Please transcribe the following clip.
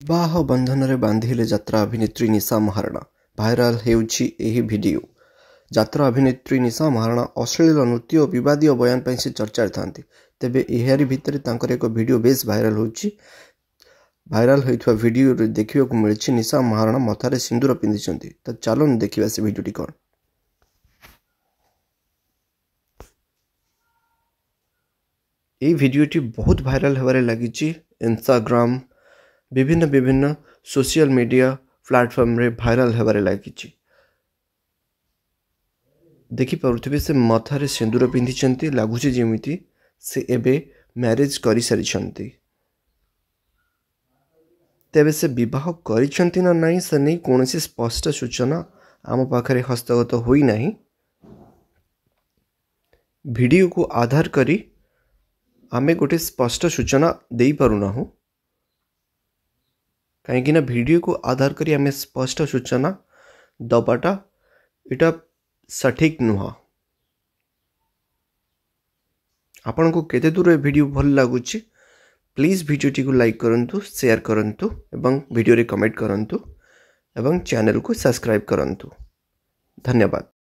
विवाह बंधन रे बांधिले यात्रा अभिनेत्री निशा महाराणा भाइराल हेउछि एही वीडियो। यात्रा अभिनेत्री निशा महाराणा अश्लील नृत्य और विवादीय बयान पर से चर्चा थांती। तेबे एहारी भितर तांकर एक वीडियो बेस भाइराल होछि। भाइराल होइथवा वीडियो रे देखिବାକୁ मिलछि निशा महाराणा मथारे सिंदूर पिंधिछन्ती। त चलन देखिबा से वीडियोटी कोन। ए वीडियोटी बहुत भाइराल होबारे लागिछि। इंस्टाग्राम विभिन्न सोशल मीडिया प्लेटफॉर्म रे भाइराल होबारे लागिछि। देखि पारुथिबे से मथारे सिंदूर पिंधिछन्ती। लागुछि जेमिति से एबे मैरिज करि सारिछन्ती। तेबे से विवाह करिछन्ती ना नहीं से नहीं कोनोसी स्पष्ट सूचना आम पाखरे हस्तगत होई नाही। वीडियो को आधार करी आमे गोटे स्पष्ट सूचना देई पारुना हूं। कहीं ना वीडियो को आधार करी आमे स्पष्ट सूचना दबाटा इटा सठिक नुह। आपन को केते दूर वीडियो भल लागुछि प्लीज वीडियोटी को लाइक करंतु, शेयर करंतु एवं वीडियो रे कमेंट करंतु एवं चैनल को सब्सक्राइब करंतु। धन्यवाद।